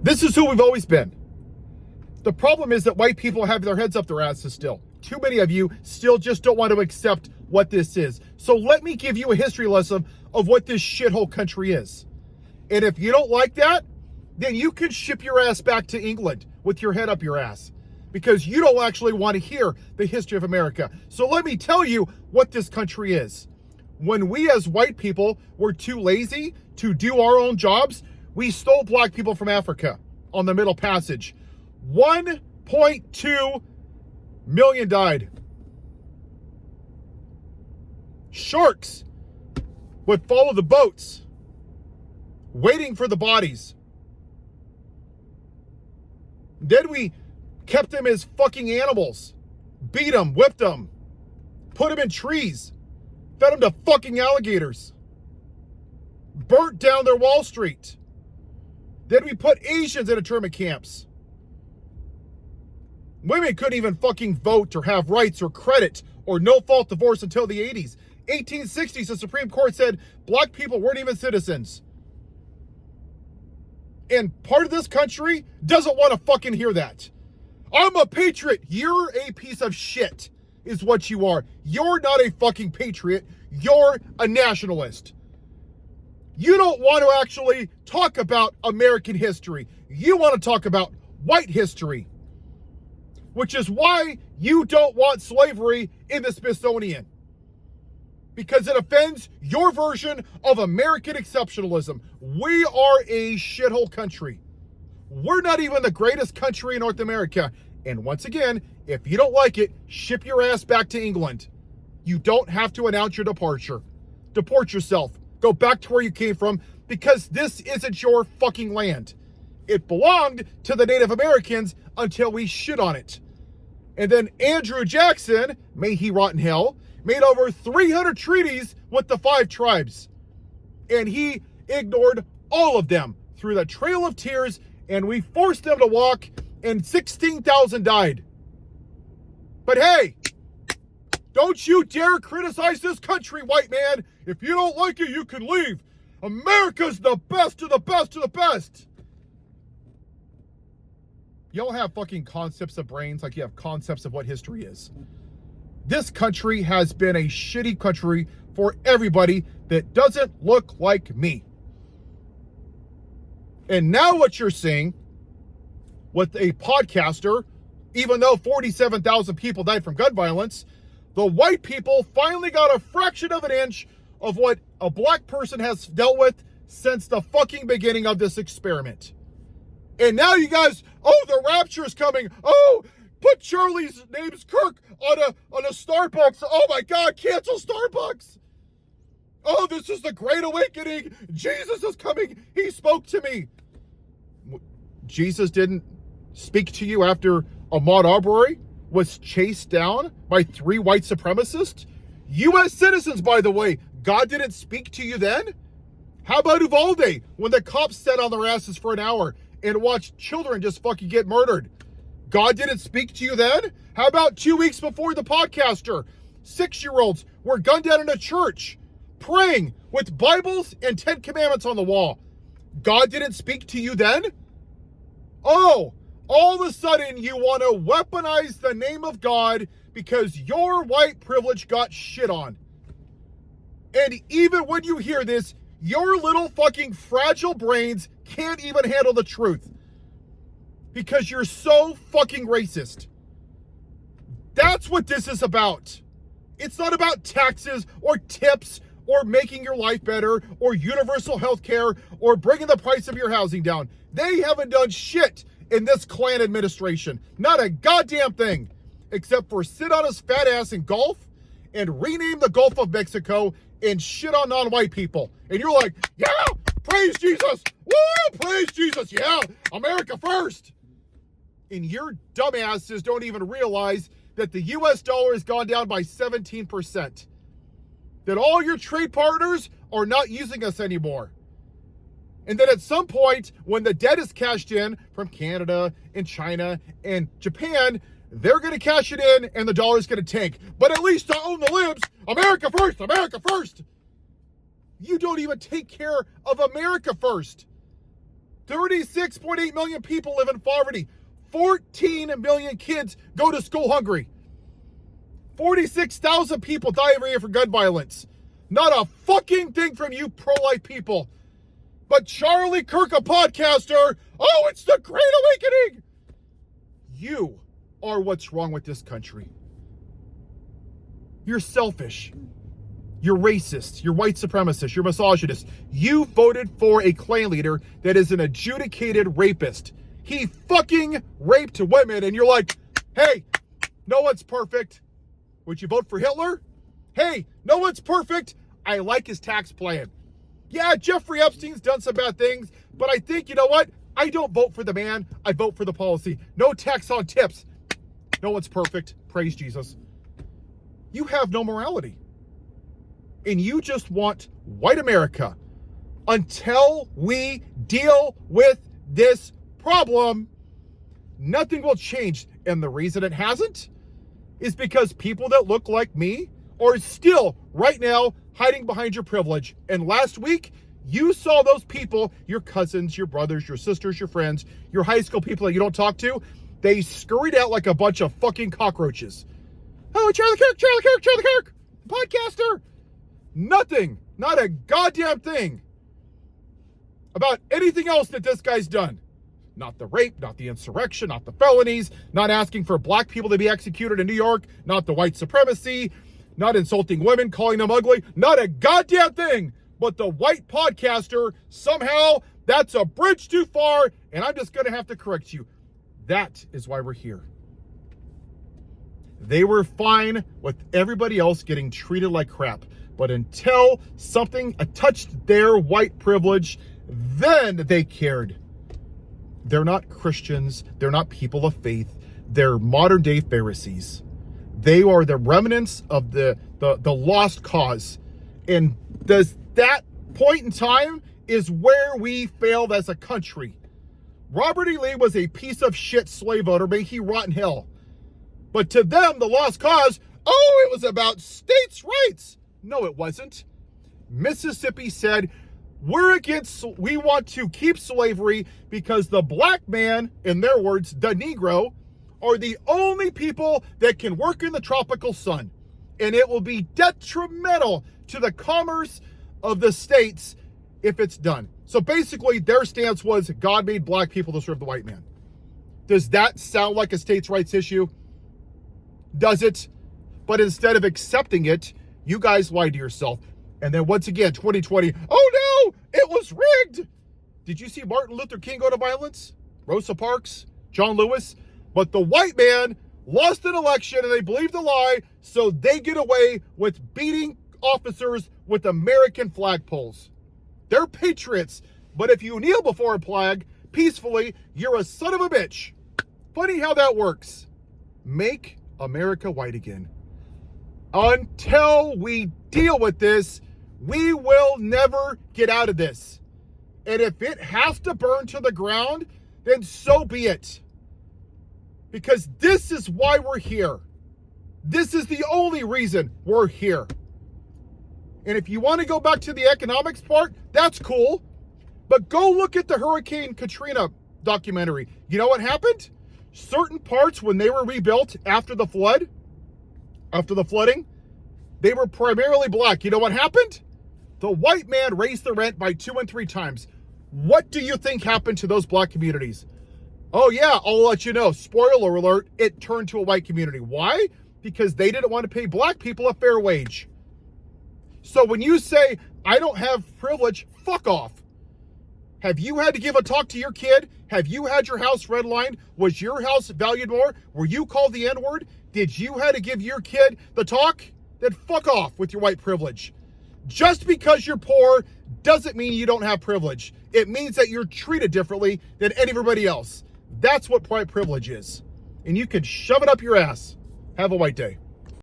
This is who we've always been. The problem is that white people have their heads up their asses still. Too many of you still just don't want to accept what this is. So let me give you a history lesson of what this shithole country is. And if you don't like that, then you can ship your ass back to England with your head up your ass, because you don't actually want to hear the history of America. So let me tell you what this country is. When we as white people were too lazy to do our own jobs, we stole black people from Africa on the Middle Passage. 1.2 million died. Sharks would follow the boats, waiting for the bodies. Then we kept them as fucking animals. Beat them, whipped them, put them in trees, fed them to fucking alligators, burnt down their Wall Street. Then we put Asians in internment camps. Women couldn't even fucking vote or have rights or credit or no-fault divorce until the 80s. 1860s, the Supreme Court said black people weren't even citizens. And part of this country doesn't want to fucking hear that. I'm a patriot. You're a piece of shit, is what you are. You're not a fucking patriot. You're a nationalist. You don't want to actually talk about American history. You want to talk about white history, which is why you don't want slavery in the Smithsonian, because it offends your version of American exceptionalism. We are a shithole country. We're not even the greatest country in North America. And once again, if you don't like it, ship your ass back to England. You don't have to announce your departure. Deport yourself. Go back to where you came from, because this isn't your fucking land. It belonged to the Native Americans until we shit on it. And then Andrew Jackson, may he rot in hell, made over 300 treaties with the 5 tribes. And he ignored all of them through the Trail of Tears, and we forced them to walk, and 16,000 died. But hey, don't you dare criticize this country, white man. If you don't like it, you can leave. America's the best of the best of the best. Y'all have fucking concepts of brains like you have concepts of what history is. This country has been a shitty country for everybody that doesn't look like me. And now what you're seeing with a podcaster, even though 47,000 people died from gun violence, the white people finally got a fraction of an inch of what a black person has dealt with since the fucking beginning of this experiment. And now you guys, oh, the rapture is coming. Oh, put Charlie's name's Kirk on a Starbucks. Oh my God, cancel Starbucks. Oh, this is the Great Awakening. Jesus is coming. He spoke to me. Jesus didn't speak to you after Ahmaud Arbery was chased down by 3 white supremacists? U.S. citizens, by the way. God didn't speak to you then? How about Uvalde, when the cops sat on their asses for an hour and watched children just fucking get murdered? God didn't speak to you then? How about 2 weeks before the podcaster, 6-year-olds were gunned down in a church, praying with Bibles and 10 Commandments on the wall? God didn't speak to you then? Oh, all of a sudden you want to weaponize the name of God because your white privilege got shit on. And even when you hear this, your little fucking fragile brains can't even handle the truth, because you're so fucking racist. That's what this is about. It's not about taxes or tips or making your life better or universal health care or bringing the price of your housing down. They haven't done shit in this Klan administration. Not a goddamn thing, except for sit on his fat ass in Gulf and rename the Gulf of Mexico and shit on non-white people. And you're like, yeah, praise Jesus. Woo, praise Jesus. Yeah, America first. And your dumbasses don't even realize that the US dollar has gone down by 17%. That all your trade partners are not using us anymore. And then at some point, when the debt is cashed in from Canada and China and Japan, they're going to cash it in and the dollar's going to tank. But at least to own the libs, America first, America first. You don't even take care of America first. 36.8 million people live in poverty. 14 million kids go to school hungry. 46,000 people die every year from gun violence. Not a fucking thing from you pro-life people. But Charlie Kirk, a podcaster, oh, it's the Great Awakening. You are what's wrong with this country. You're selfish. You're racist. You're white supremacist. You're misogynist. You voted for a clan leader that is an adjudicated rapist. He fucking raped women, and you're like, hey, no one's perfect. Would you vote for Hitler? Hey, no one's perfect. I like his tax plan. Yeah, Jeffrey Epstein's done some bad things, but I think, you know what? I don't vote for the man. I vote for the policy. No tax on tips. No one's perfect. Praise Jesus. You have no morality. And you just want white America. Until we deal with this problem, nothing will change. And the reason it hasn't is because people that look like me are still right now hiding behind your privilege. And last week, you saw those people, your cousins, your brothers, your sisters, your friends, your high school people that you don't talk to, they scurried out like a bunch of fucking cockroaches. Oh, Charlie Kirk, podcaster. Nothing, not a goddamn thing about anything else that this guy's done. Not the rape, not the insurrection, not the felonies, not asking for black people to be executed in New York, not the white supremacy, not insulting women, calling them ugly, not a goddamn thing. But the white podcaster, somehow, that's a bridge too far, and I'm just going to have to correct you. That is why we're here. They were fine with everybody else getting treated like crap. But until something touched their white privilege, then they cared. They're not Christians. They're not people of faith. They're modern day Pharisees. They are the remnants of the lost cause. And that point in time is where we failed as a country. Robert E. Lee was a piece of shit slave owner. May he rot in hell. But to them, the lost cause, oh, it was about states' rights. No, it wasn't. Mississippi said, we want to keep slavery because the black man, in their words, the Negro, are the only people that can work in the tropical sun. And it will be detrimental to the commerce of the states if it's done. So basically, their stance was God made black people to serve the white man. Does that sound like a states' rights issue? Does it? But instead of accepting it, you guys lied to yourself. And then once again, 2020, oh no, it was rigged. Did you see Martin Luther King go to violence? Rosa Parks? John Lewis? But the white man lost an election and they believed the lie, so they get away with beating officers with American flagpoles. They're patriots, but if you kneel before a flag peacefully, you're a son of a bitch. Funny how that works. Make America white again. Until we deal with this, we will never get out of this. And if it has to burn to the ground, then so be it. Because this is why we're here. This is the only reason we're here. And if you want to go back to the economics part, that's cool. But go look at the Hurricane Katrina documentary. You know what happened? Certain parts, when they were rebuilt after the flooding, they were primarily black. You know what happened? The white man raised the rent by 2 and 3 times. What do you think happened to those black communities? Oh yeah, I'll let you know. Spoiler alert, it turned to a white community. Why? Because they didn't want to pay black people a fair wage. So when you say, I don't have privilege, fuck off. Have you had to give a talk to your kid? Have you had your house redlined? Was your house valued more? Were you called the N-word? Did you have to give your kid the talk? Then fuck off with your white privilege. Just because you're poor doesn't mean you don't have privilege. It means that you're treated differently than everybody else. That's what white privilege is. And you can shove it up your ass. Have a white day.